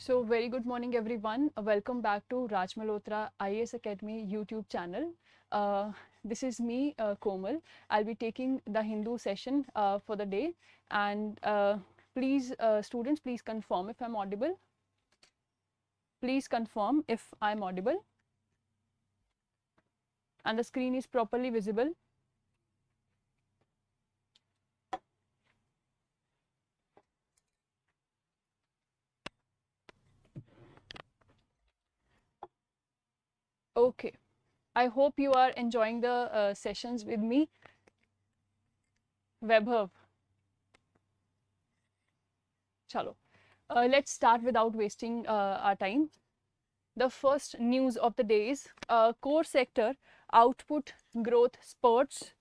So very good morning everyone. Welcome back to Raj Malhotra IAS Academy YouTube channel. This is me Komal. I'll be taking the Hindu session for the day, and please students, please confirm if I'm audible. Please confirm if I'm audible and the screen is properly visible. Okay, I hope you are enjoying the sessions with me. Vaibhav. Chalo. Let's start without wasting our time. The first news of the day is core sector output growth spurts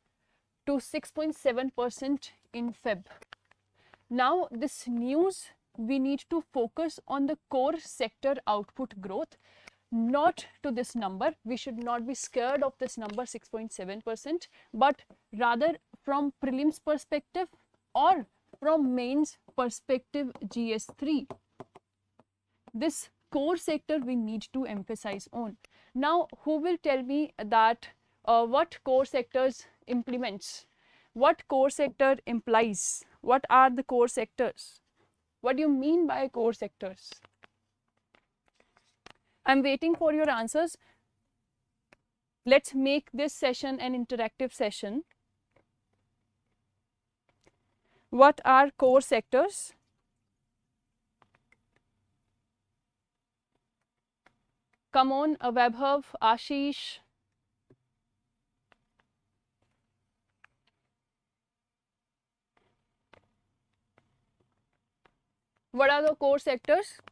to 6.7% in Feb. Now this news, we need to focus on the core sector output growth, not to this number. We should not be scared of this number 6.7%, but rather from prelims perspective or from mains perspective GS3. This core sector we need to emphasize on. Now who will tell me that what core sectors implements, what core sector implies, what are the core sectors, what do you mean by core sectors? I'm waiting for your answers. Let's make this session an interactive session. What are core sectors? Come on, Vaibhav, Ashish. What are the core sectors?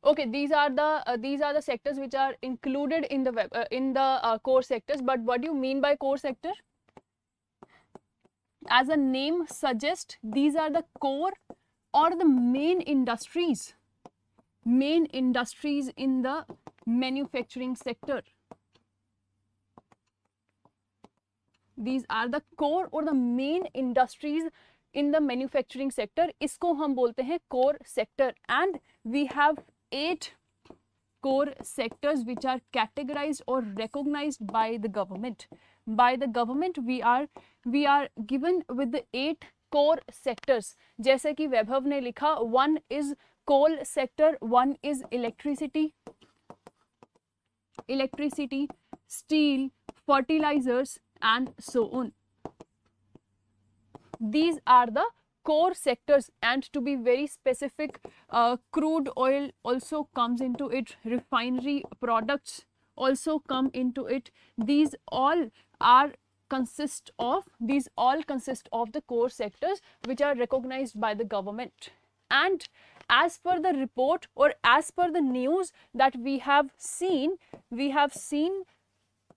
Okay, these are the sectors which are included in the core sectors. But what do you mean by core sector? As a name suggests, these are the core or the main industries in the manufacturing sector. These are the core or the main industries in the manufacturing sector. इसको हम बोलते हैं core sector, and we have 8 core sectors which are categorized or recognized by the government. By the government we are given with the 8 core sectors. जैसे कि वैभव ने लिखा, 1 is coal sector, 1 is electricity, steel, fertilizers and so on. These are the core sectors, and to be very specific, crude oil also comes into it, refinery products also come into it. These all consist of the core sectors which are recognized by the government. And as per the report or as per the news that we have seen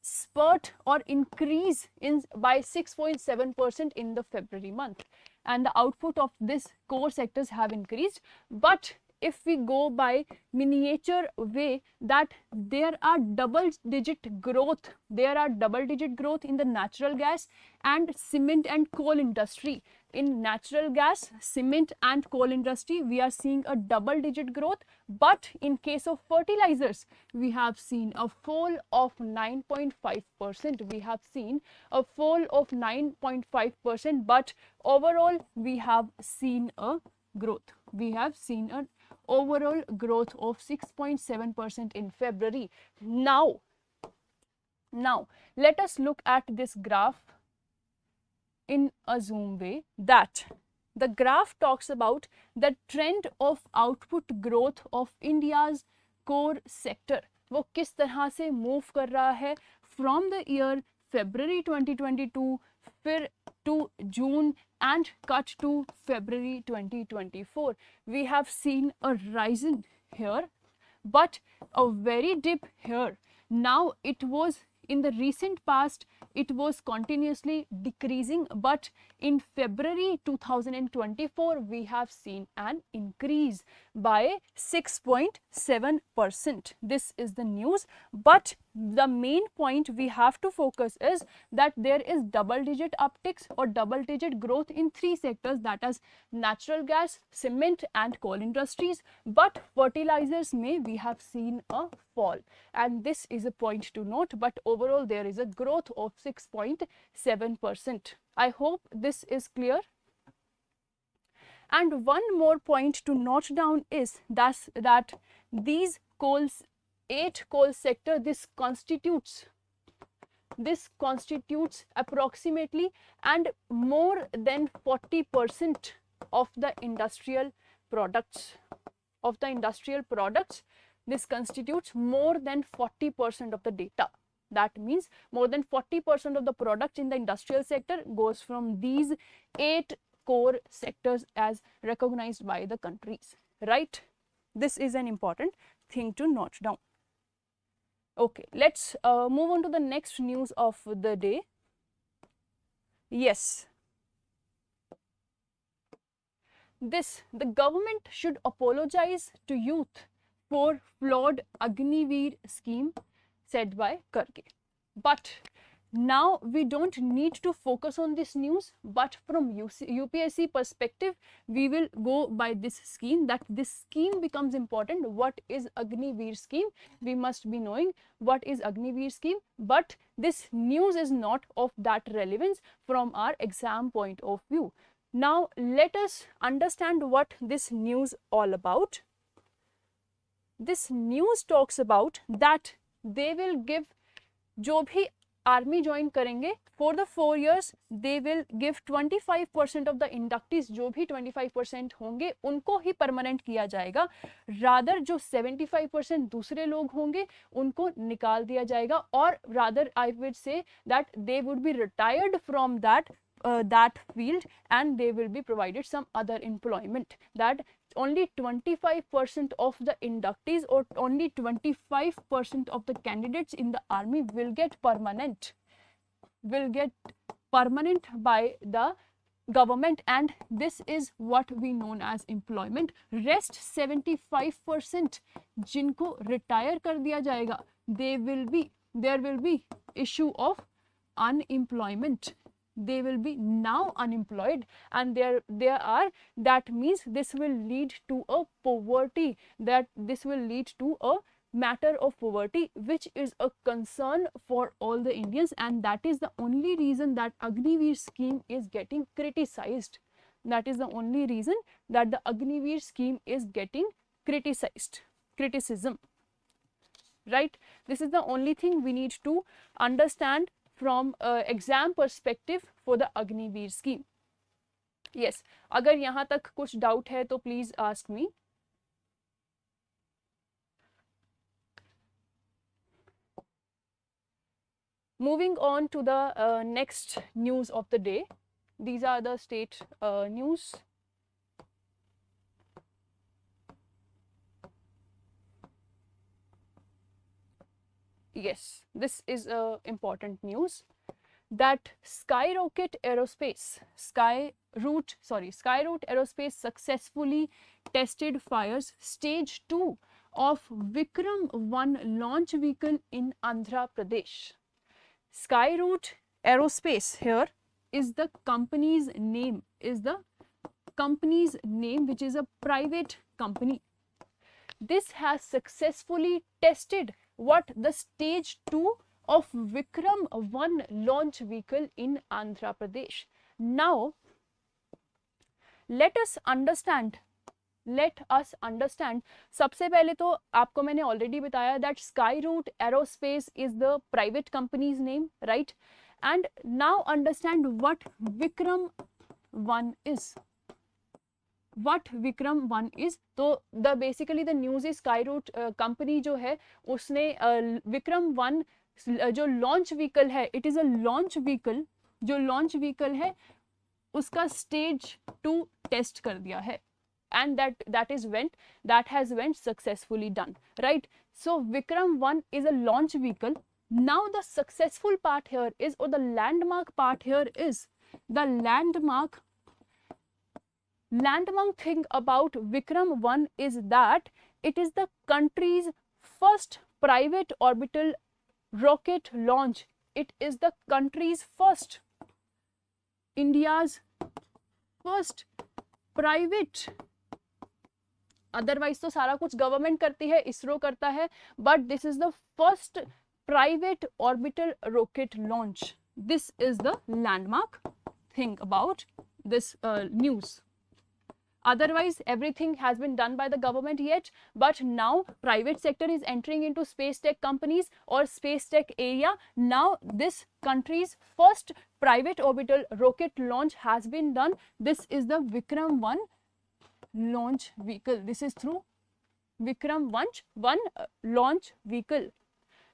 spurt or increase by 6.7% in the February month, and the output of this core sectors have increased. But if we go by miniature way, that there are double digit growth in the natural gas and cement and coal industry. In natural gas, cement and coal industry, we are seeing a double digit growth, but in case of fertilizers, we have seen a fall of 9.5%. We have seen a fall of 9.5%, but overall we have seen a growth. We have seen an overall growth of 6.7% in February. Now let us look at this graph in a zoom way. That the graph talks about the trend of output growth of India's core sector. वो किस तरह से move कर रहा है from the year February 2022 फिर to June and cut to February 2024. We have seen a rise in here, but a very dip here. Now it was in the recent past, it was continuously decreasing, but in February 2024 we have seen an increase by 6.7%. This is the news, but the main point we have to focus is that there is double-digit upticks or double-digit growth in three sectors, that is natural gas, cement and coal industries, but fertilizers may we have seen a fall, and this is a point to note, but overall there is a growth of 6.7%. I hope this is clear. And one more point to note down is that these coals, 8 coal sector, this constitutes approximately and more than 40% of the industrial products. This constitutes more than 40% of the data. That means more than 40% of the products in the industrial sector goes from these 8 core sectors as recognized by the countries, right? This is an important thing to note down. Okay, let's move on to the next news of the day. Yes, the government should apologize to youth for flawed Agniveer scheme, said by Karke. But now we don't need to focus on this news, but from UPSC perspective, we will go by this scheme, that this scheme becomes important. What is Agniveer scheme? We must be knowing what is Agniveer scheme, but this news is not of that relevance from our exam point of view. Now let us understand what this news all about. This news talks about that they will give, जो भी army join करेंगे for the 4 years they will give 25% of the inductees, जो भी 25% होंगे उनको ही permanent किया जाएगा, rather जो 75% दूसरे लोग होंगे उनको निकाल दिया जाएगा, और rather I would say that they would be retired from that field and they will be provided some other employment, that only 25% of the inductees or only 25% of the candidates in the army will get permanent by the government, and this is what we known as employment. Rest 75% जिनको retire कर दिया जाएगा, there will be issue of unemployment. They will be now unemployed, and that means this will lead to a poverty, this will lead to a matter of poverty, which is a concern for all the Indians, and that is the only reason that Agniveer scheme is getting criticized. That is the only reason that the Agniveer scheme is getting criticism, right? This is the only thing we need to understand from exam perspective for the Agniveer scheme. Yes, अगर यहाँ तक कुछ doubt है तो please ask me. Moving on to the next news of the day. These are the state news. Yes, this is important news, that Skyroot Aerospace successfully tested fires stage 2 of Vikram 1 launch vehicle in Andhra Pradesh. Skyroot Aerospace here is the company's name, which is a private company. This has successfully tested the stage 2 of Vikram 1 launch vehicle in Andhra Pradesh. Now let us understand. सबसे पहले तो आपको मैंने already बताया that Skyroot Aerospace is the private company's name, right? And now understand what Vikram 1 is. तो basically the news is Skyroot company जो है उसने Vikram 1 जो launch vehicle है, it is a launch vehicle, जो launch vehicle है उसका stage 2 test कर दिया है, and that has went successfully done, right? So Vikram 1 is a launch vehicle. Now the successful part here is, or the landmark part here is, the landmark Landmark thing about Vikram 1 is that it is the country's first private orbital rocket launch. It is the country's first, India's first private, otherwise तो सारा कुछ government करती है, इसरो करता है, but this is the first private orbital rocket launch. This is the landmark thing about this news. Otherwise, everything has been done by the government yet, but now private sector is entering into space tech companies or space tech area. Now this country's first private orbital rocket launch has been done. This is the Vikram 1 launch vehicle. This is through Vikram 1 launch vehicle.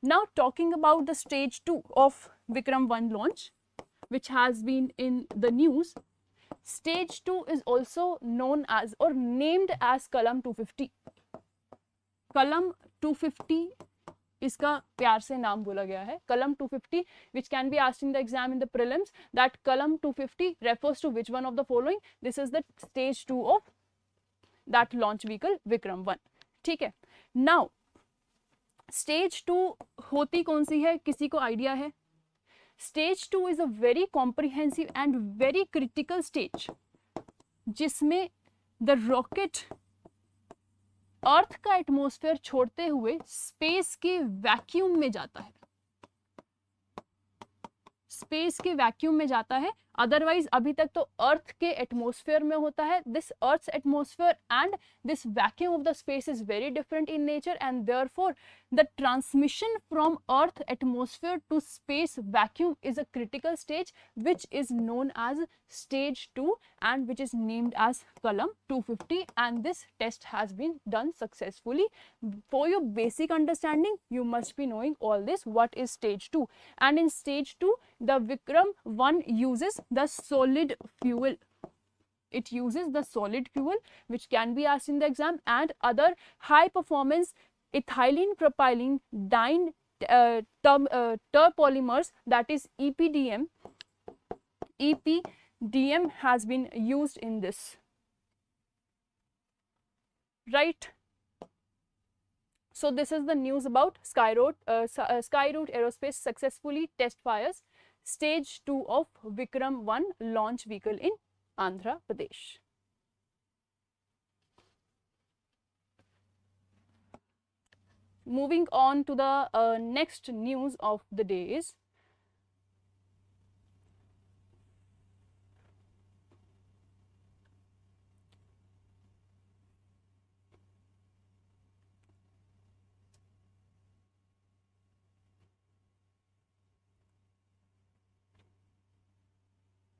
Now talking about the stage 2 of Vikram 1 launch, which has been in the news. Stage 2 is also known as or named as Kalam 250. Kalam 250 इसका प्यार से नाम बोला गया है. Kalam 250, which can be asked in the exam in the prelims, that Kalam 250 refers to which one of the following? This is the stage 2 of that launch vehicle Vikram 1. ठीक है. Now stage 2 होती कौन सी है, किसी को idea है? Stage 2 is a very comprehensive and very critical stage, जिसमें the rocket अर्थ का एटमॉस्फेयर छोड़ते हुए स्पेस के वैक्यूम में जाता है. स्पेस के वैक्यूम में जाता है. अदरवाइज अभी तक तो अर्थ के एटमॉस्फेयर में होता है. This earth atmosphere and this vacuum of the space is very different in nature, and therefore the transmission from earth atmosphere to space vacuum is a critical stage, which is known as stage 2 and which is named as Kalam 250, and this test has been done successfully. For your basic understanding, you must be knowing all this. What is stage 2? And in stage 2 the Vikram 1 uses the solid fuel. It uses the solid fuel, which can be asked in the exam, and other high performance ethylene propylene diene terpolymers, that is EPDM. EPDM has been used in this, right? So this is the news about Skyroot Aerospace successfully test fires stage 2 of Vikram 1 launch vehicle in Andhra Pradesh. Moving on to the next news of the day is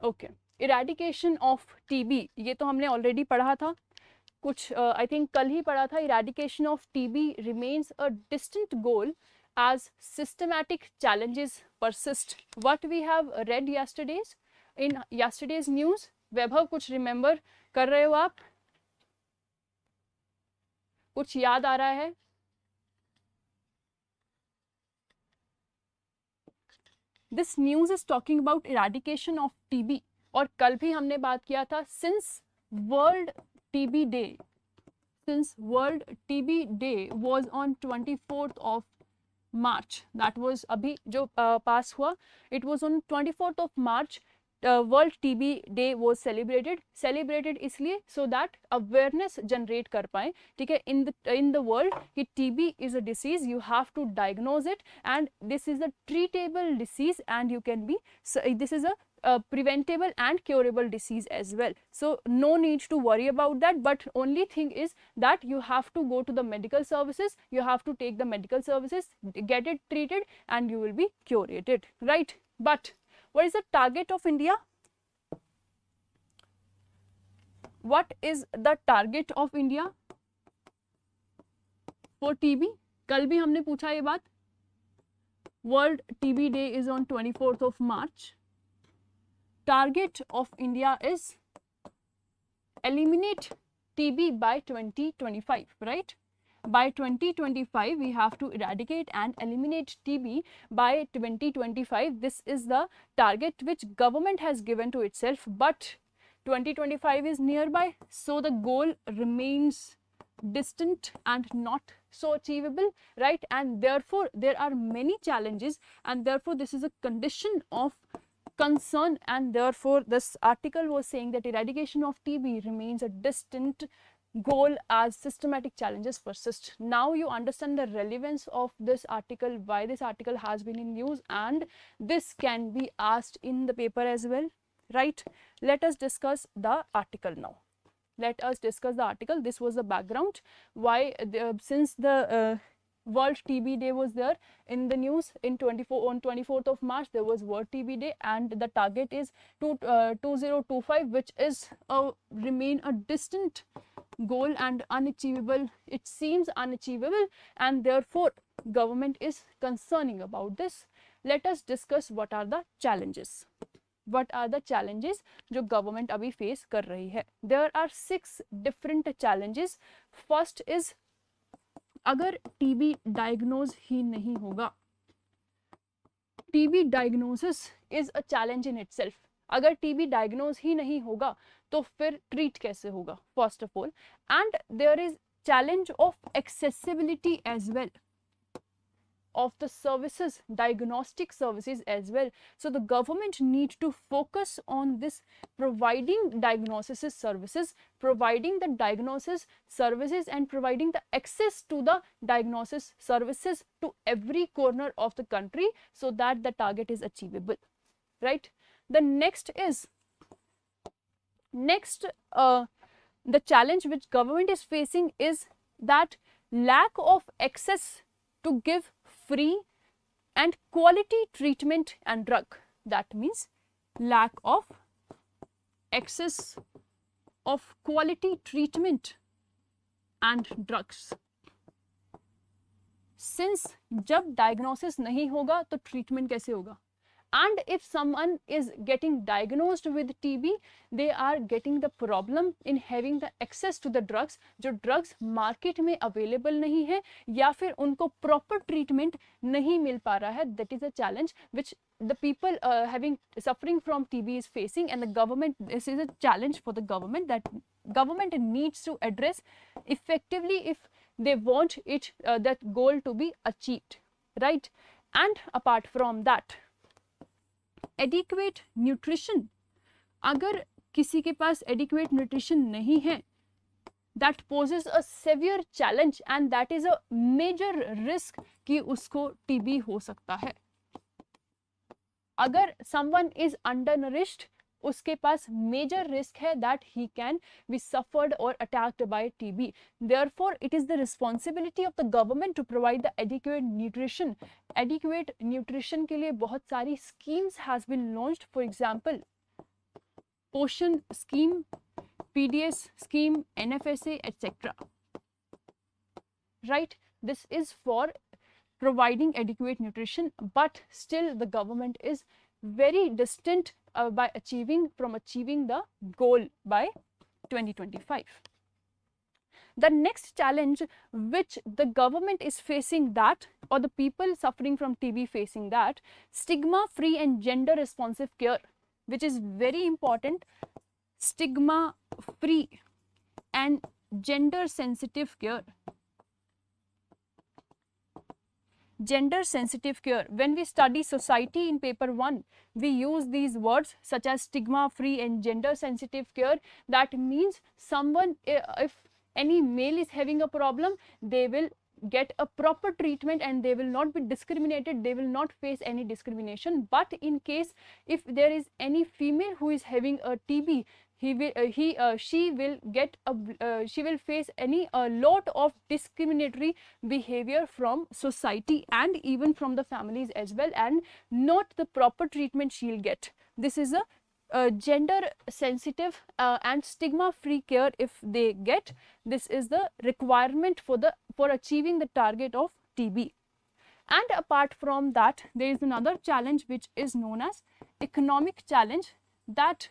okay, eradication of TB. ये तो हमने already पढ़ा था, कुछ I think कल ही पढ़ा था. Eradication of TB remains a distant goal as systematic challenges persist. What we have read yesterday's in yesterday's news. वैभव कुछ रिमेम्बर कर रहे हो आप? कुछ याद आ रहा है? This news is talking about eradication of TB. और कल भी हमने बात किया था, since World TB Day was on 24th of March. That was अभी जो पास हुआ, it was on 24th of March. World TB Day was celebrated इसलिए so that awareness generate कर पाए. ठीक है, in the world कि TB is a disease, you have to diagnose it, and this is a treatable disease, and you can be, so this is a preventable and curable disease as well. So no need to worry about that, but only thing is that you have to go to the medical services, you have to take the medical services, get it treated, and you will be curated, right? But what is the target of India? What is the target of India for TB? कल भी हमने पूछा ये बात. World TB Day is on 24th of March. Target of India is eliminate TB by 2025, right? By 2025 we have to eradicate and eliminate TB by 2025. This is the target which government has given to itself, but 2025 is nearby, so the goal remains distant and not so achievable, right? And therefore there are many challenges, and therefore this is a condition of concern, and therefore this article was saying that eradication of TB remains a distant goal as systematic challenges persist. Now you understand the relevance of this article, why this article has been in news, and this can be asked in the paper as well, right? Let us discuss the article now. Let us discuss the article. This was the background why since the World TB Day was there in the news on 24th of March, there was World TB Day, and the target is 2025, which is remain a distant goal and unachievable. It seems unachievable, and therefore government is concerning about this. Let us discuss what are the challenges. What are the challenges जो government अभी face कर रही है? There are 6 different challenges. First is अगर TB diagnose ही नहीं होगा, TB diagnosis is a challenge in itself. अगर TB diagnose ही नहीं होगा तो फिर treat कैसे होगा? First of all, and there is challenge of accessibility as well of the services, diagnostic services as well. So the government needs to focus on this, providing diagnosis services, providing the diagnosis services and providing the access to the diagnosis services to every corner of the country, so that the target is achievable, right? The next is, the challenge which government is facing is that lack of access to give free and quality treatment and drug. That means lack of access of quality treatment and drugs. Since जब diagnosis नहीं होगा तो treatment कैसे होगा? And if someone is getting diagnosed with TB, they are getting the problem in having the access to the drugs. जो drugs market में available नहीं है या फिर उनको proper treatment नहीं मिल पा रहा है, that is a challenge which the people suffering from TB is facing, and the government, this is a challenge for the government that government needs to address effectively if they want it that goal to be achieved, right? And apart from that, adequate nutrition, अगर किसी के पास adequate nutrition नहीं है, that poses a severe challenge and that is a major risk कि उसको TB हो सकता है. अगर समवन इज अंडरनरिश्ड, उसके पास मेजर रिस्क है that he can be suffered और attacked by TB. Therefore it is the responsibility of the government to provide the adequate nutrition. Adequate nutrition के लिए बहुत सारी schemes has been launched, for example Poshan scheme, PDS scheme, NFSA etcetera, right? This is for providing adequate nutrition, but still the government is very distant by achieving the goal by 2025. The next challenge which the government is facing, that, or the people suffering from TB facing, that stigma free and gender responsive care, which is very important. Stigma free and gender sensitive care. Gender sensitive care. When we study society in paper 1, we use these words such as stigma free and gender sensitive care. That means someone, if any male is having a problem, they will get a proper treatment and they will not be discriminated, they will not face any discrimination. But in case if there is any female who is having a TB, she will face a lot of discriminatory behavior from society and even from the families as well, and not the proper treatment she'll get. This is a gender sensitive and stigma free care. If they get, this is the requirement for achieving the target of TB. And apart from that, there is another challenge which is known as economic challenge, that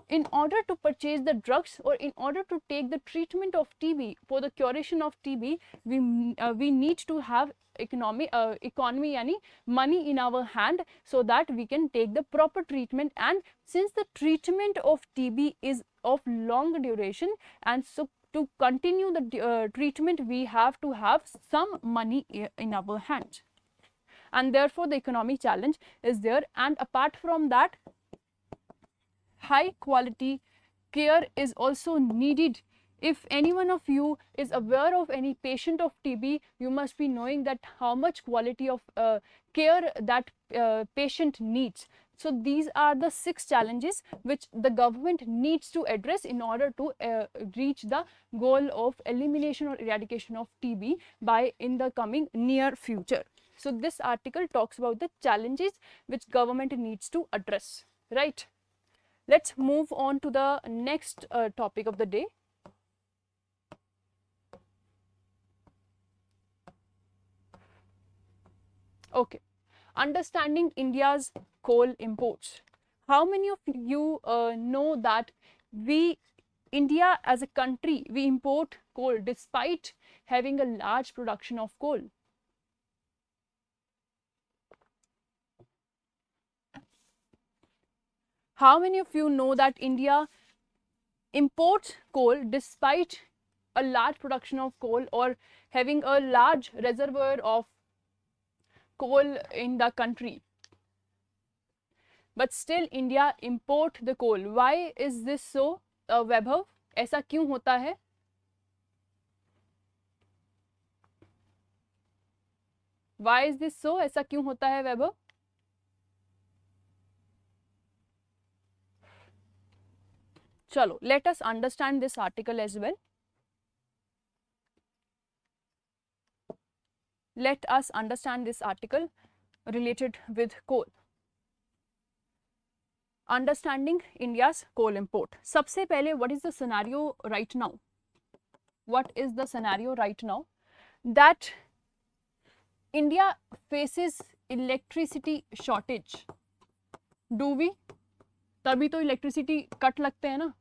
in order to purchase the drugs or in order to take the treatment of TB, for the curation of TB, we need to have economy yani money in our hand, so that we can take the proper treatment. And since the treatment of TB is of long duration, and so to continue the treatment, we have to have some money in our hand, and therefore the economic challenge is there. And apart from that, high quality care is also needed. If any one of you is aware of any patient of TB, you must be knowing that how much quality of care that patient needs. So these are the 6 challenges which the government needs to address in order to reach the goal of elimination or eradication of TB by in the coming near future. So this article talks about the challenges which government needs to address, right? Let's move on to the next topic of the day. Okay, understanding India's coal imports. How many of you know that India as a country, we import coal despite having a large production of coal? How many of you know that India imports coal despite a large production of coal or having a large reservoir of coal in the country? But still India import the coal. Why is this so, Vaibhav? ऐसा क्यों होता है? Why is this so? ऐसा क्यों होता है, वैभव? चलो, let us understand this article as well. Let us understand this article related with coal. Understanding India's coal import. सबसे पहले, what is the scenario right now? What is the scenario right now? That India faces electricity shortage. Do we? तभी तो electricity cut लगते हैं ना.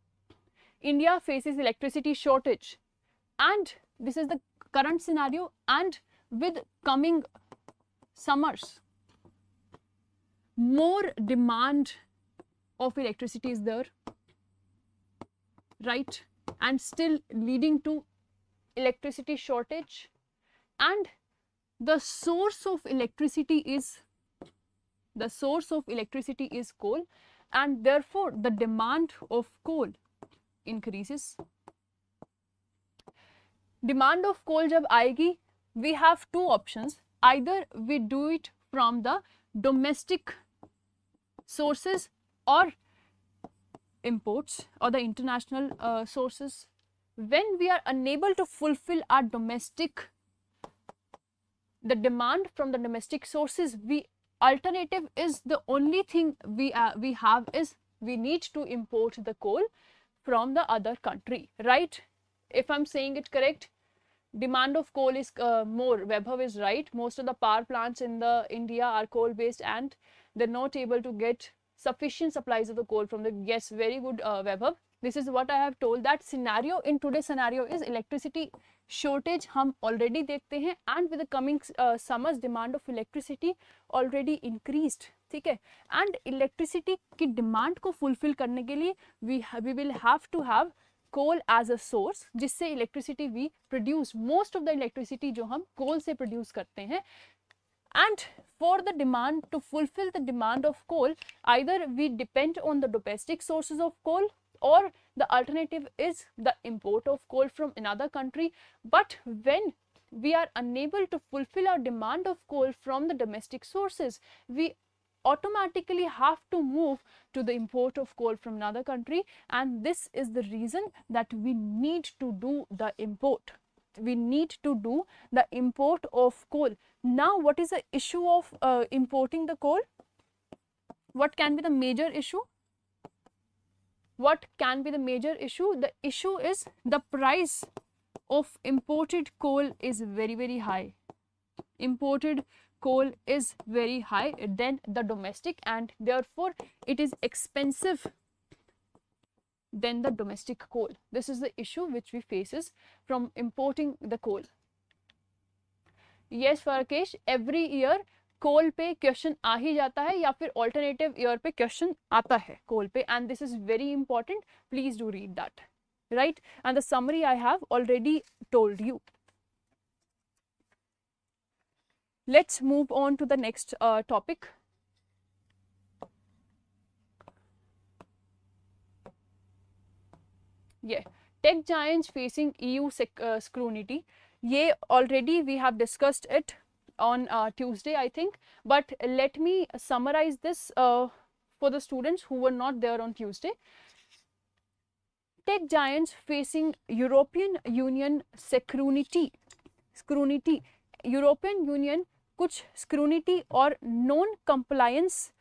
India faces electricity shortage, and this is the current scenario. And with coming summers, more demand of electricity is there, right? And still leading to electricity shortage, and the source of electricity is coal, and therefore the demand of coal increases. Demand of coal जब आएगी, we have 2 options. Either we do it from the domestic sources or imports or the international sources. When we are unable to fulfill our the demand from the domestic sources, alternative is the only thing we have is we need to import the coal from the other country, right? If I'm saying it correct, demand of coal is more. Vaibhav is right. Most of the power plants in the India are coal based, and they're not able to get sufficient supplies of the coal from the. Yes, very good, Vaibhav. This is what I have told. That scenario in today's scenario is electricity shortage हम already देखते हैं, and with the coming summers demand of electricity already increased. ठीक है? And electricity की demand को fulfill करने के लिए we will have to have coal as a source, जिससे electricity we produce. Most of the electricity जो हम coal से produce करते हैं. And for the demand, to fulfill the demand of coal, either we depend on the domestic sources of coal, or the alternative is the import of coal from another country. But when we are unable to fulfill our demand of coal from the domestic sources, we automatically have to move to the import of coal from another country, and this is the reason that we need to do the import. We need to do the import of coal. Now, what is the issue of importing the coal? What can be the major issue? What can be the major issue? The issue is the price of imported coal is very, very high. Imported coal is very high than the domestic, and therefore it is expensive than the domestic coal. This is the issue which we faces from importing the coal. Yes Farkesh, every year कोल पे question आ ही जाता है या फिर alternative year पे question आता है कोल पे, and this is very important, please do read that, right? And the summary I have already told you. Let's move on to the next topic. Yeah, tech giants facing EU scrutiny. Yeah, already we have discussed it on Tuesday, I think, but let me summarize this for the students who were not there on Tuesday. Tech giants facing European Union scrutiny. European Union कुछ scrutiny और non compliance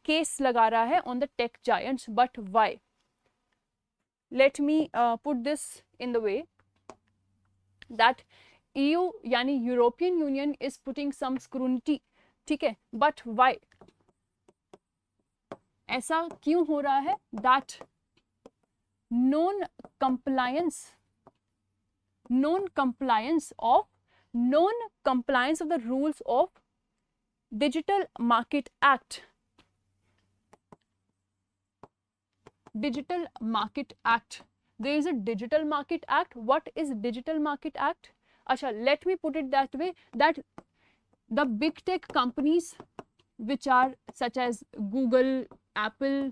case लगा रहा है on the tech giants, but why? Let me put this in the way that EU यानी European Union is putting some scrutiny, ठीक है, but why? ऐसा क्यों हो रहा है? That non-compliance of the rules of Digital Market Act. Digital Market Act. There is a Digital Market Act. What is Digital Market Act? Asha, let me put it that way, that the big tech companies which are such as Google, Apple,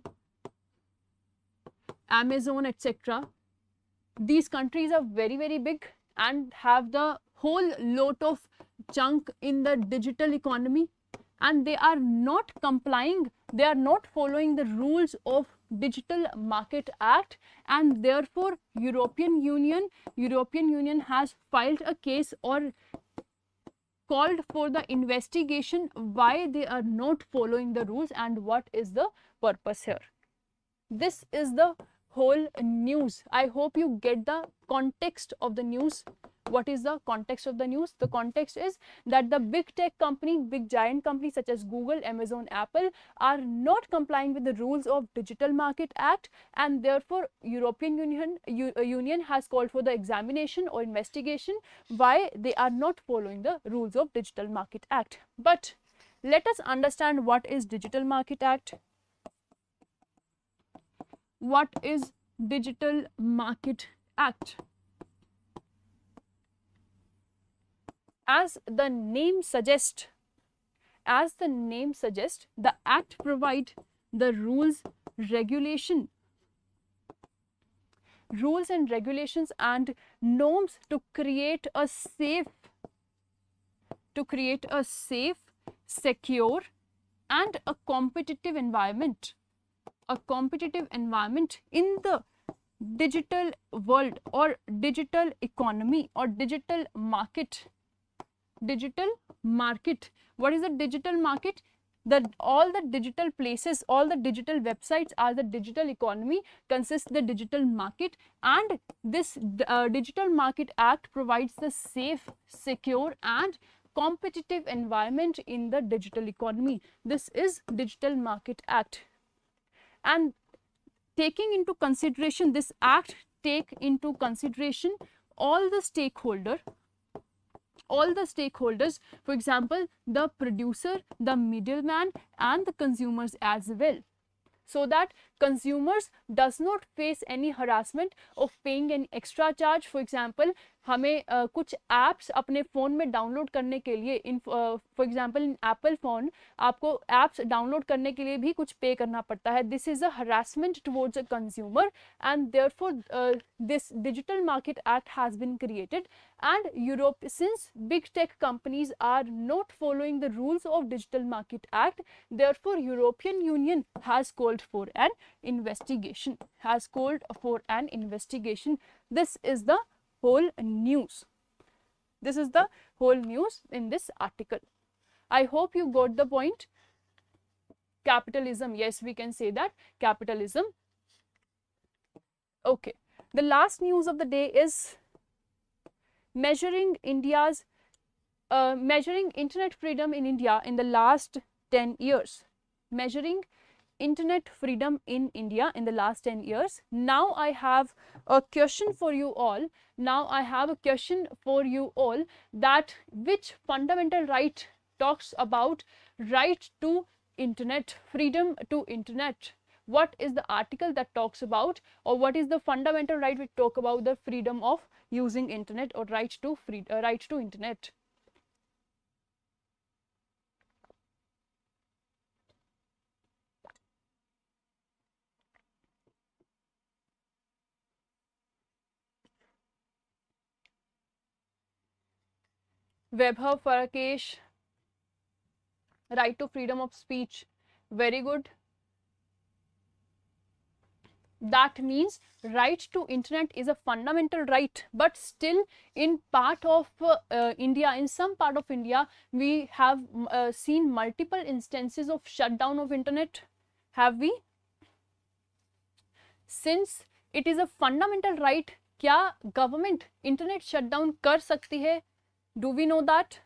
Amazon, etc. These countries are very, very big and have the whole lot of chunk in the digital economy, and they are not complying, they are not following the rules of Digital Market Act, and therefore European Union has filed a case or called for the investigation why they are not following the rules and what is the purpose here. This is the whole news. I hope you get the context of the news. What is the context of the news? The context is that the big tech company, big giant companies such as Google, Amazon, Apple are not complying with the rules of Digital Market Act, and therefore European Union has called for the examination or investigation why they are not following the rules of Digital Market Act. But let us understand what is Digital Market Act. What is Digital Market Act? As the name suggests, the act provides the rules and regulations and norms to create a safe, secure and a competitive environment in the digital world or digital economy or digital market. What is a digital market? All the digital places, all the digital websites are the digital economy, consists the digital market, and this Digital Market Act provides the safe, secure and competitive environment in the digital economy. This is Digital Market Act. And taking into consideration, this act take into consideration all the stakeholders, for example, the producer, the middleman and the consumers as well, so that consumers does not face any harassment of paying an extra charge. For example, हमें कुछ apps अपने phone में download करने के लिए for example in Apple phone आपको apps download करने के लिए भी कुछ पे करना पड़ता है. This is a harassment towards a consumer, and therefore this digital market act has been created. And Europe, since big tech companies are not following the rules of Digital Market Act, therefore European Union has called for an investigation. This is the whole news. This is the whole news in this article. I hope you got the point. Capitalism, yes, we can say that capitalism. Okay, the last news of the day is measuring internet freedom in India in the last 10 years. Measuring internet freedom in India in the last 10 years. Now I have a question for you all. That which fundamental right talks about right to internet, freedom to internet? What is the article that talks about, or what is the fundamental right which talk about the freedom of using internet or right to internet? Webher, Farakesh, right to freedom of speech. Very good. That means right to internet is a fundamental right, but still in part of India, in some part of India, we have seen multiple instances of shutdown of internet. Have we? Since it is a fundamental right, क्या government internet shutdown कर सकती है? Do we know that?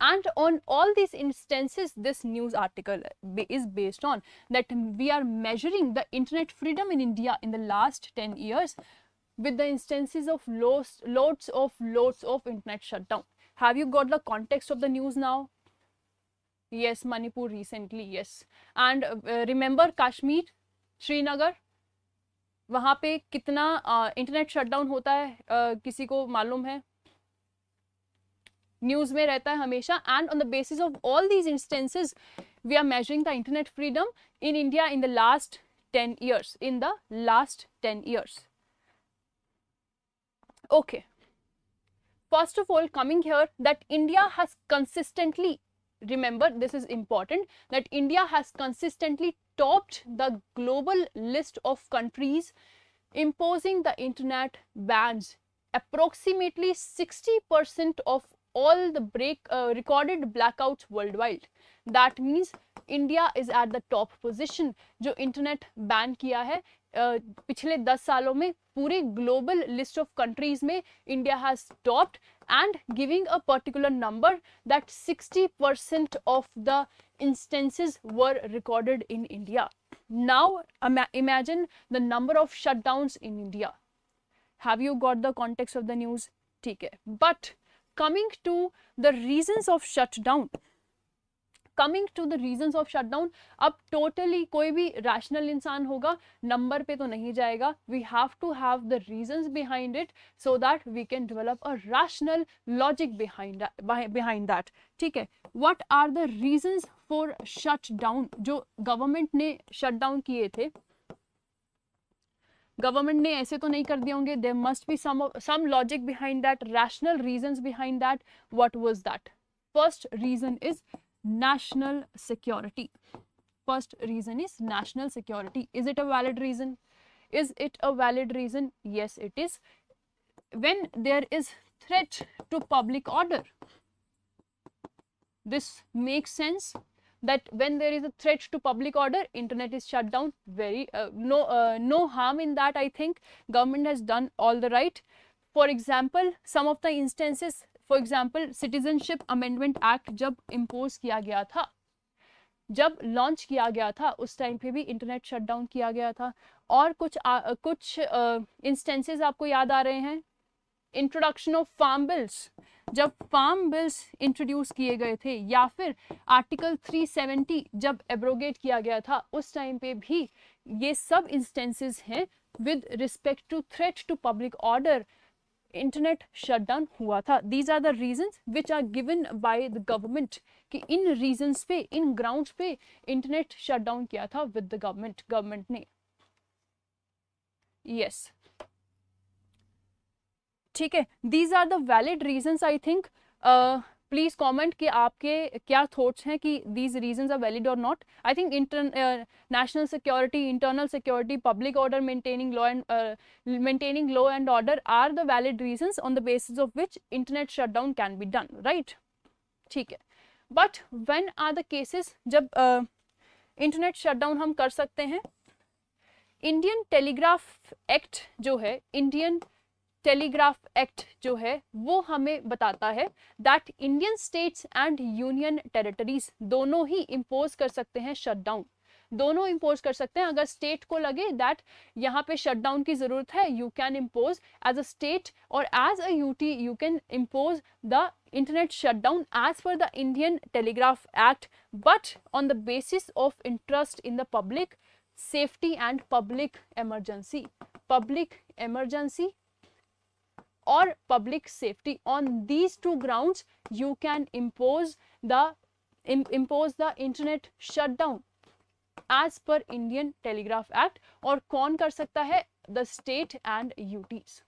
And on all these instances, this news article is based on that we are measuring the internet freedom in India in the last 10 years with the instances of loads of internet shutdown. Have you got the context of the news now? Yes, Manipur recently, yes. And remember Kashmir, Srinagar, वहाँ पे कितना internet shutdown होता है, किसी को मालूम है? News में रहता है हमेशा. And on the basis of all these instances we are measuring the internet freedom in India in the last 10 years. Okay, first of all, coming here, that India has consistently, remember this is important, that India has consistently topped the global list of countries imposing the internet bans. Approximately 60% of all the recorded blackouts worldwide. That means India is at the top position. जो internet ban किया है पिछले 10 सालों में पूरे global list of countries में India has topped and giving a particular number that 60% of the instances were recorded in India. Now imagine the number of shutdowns in India. Have you got the context of the news? ठीक है. But coming to the reasons of shutdown, अब totally कोई भी rational इंसान होगा number पे तो नहीं जाएगा. We have to have the reasons behind it so that we can develop a rational logic behind that. ठीक है. What are the reasons for shut down? जो गवर्नमेंट ने शट डाउन किए थे, गवर्नमेंट ने ऐसे तो नहीं कर दिए होंगे. There must be some logic behind that, rational reasons behind that. What was that? First reason is national security. First reason is national security. Is it a valid reason? Yes, it is. When there is threat to public order, this makes sense that when there is a threat to public order, internet is shut down. No harm in that. I think government has done all the right. For example, some of the instances, for example citizenship amendment act जब impose किया गया था, जब launch किया गया था, उस time पे भी इंटरनेट शटडाउन किया गया था. और कुछ इंस्टेंसेस आपको याद आ रहे हैं. इंट्रोडक्शन ऑफ फार्म बिल्स, जब फार्म बिल्स इंट्रोड्यूस किए गए थे, या फिर आर्टिकल 370 जब एब्रोगेट किया गया था, उस टाइम पे भी ये सब इंस्टेंसेस हैं with respect to threat to public order. Internet shutdown हुआ था. These are the reasons which are given by the government कि इन रीजंस पे, इन ग्राउंड्स पे इंटरनेट शटडाउन किया था विद द गवर्नमेंट ने. यस, ठीक है. These are the valid reasons. I think please comment कि आपके क्या थॉट्स हैं कि these reasons are valid or not. I think national security, internal security, public order, maintaining law and order are the valid reasons on the basis of which internet shutdown can be done, right? ठीक है. But when are the cases जब internet shutdown हम कर सकते हैं? Indian Telegraph Act जो है, Indian telegraph act जो है वो हमें बताता है that Indian states and union territories दोनों ही इम्पोज कर सकते हैं शटडाउन. दोनों इम्पोज कर सकते हैं. अगर स्टेट को लगे दैट यहाँ पे शटडाउन की जरूरत है, you can impose as a state और as a UT you can impose the internet shutdown as per the Indian Telegraph Act, but on the basis of interest in the public safety and public emergency or public safety. On these two grounds you can impose the internet shutdown as per Indian Telegraph Act. और कौन कर सकता है? The state and UTs.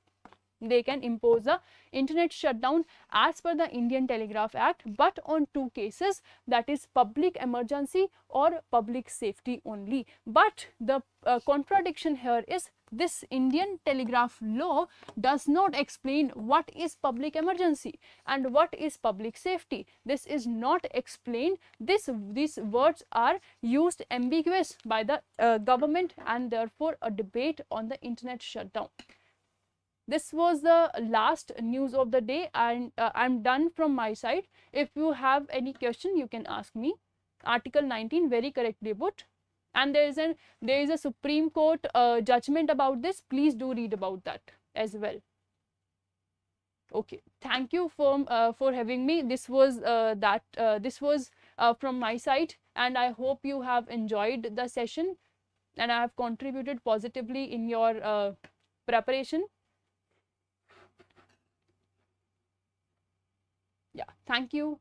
They can impose the internet shutdown as per the Indian Telegraph Act, but on two cases, that is public emergency or public safety only. But the contradiction here is this Indian Telegraph law does not explain what is public emergency and what is public safety. This is not explained. These words are used ambiguous by the government, and therefore a debate on the internet shutdown. This was the last news of the day, and I'm done from my side. If you have any question, you can ask me. Article 19 very correctly put, and there is a Supreme Court judgment about this. Please do read about that as well. Okay, thank you for having me. This was from my side, and I hope you have enjoyed the session and I have contributed positively in your preparation. Yeah, thank you.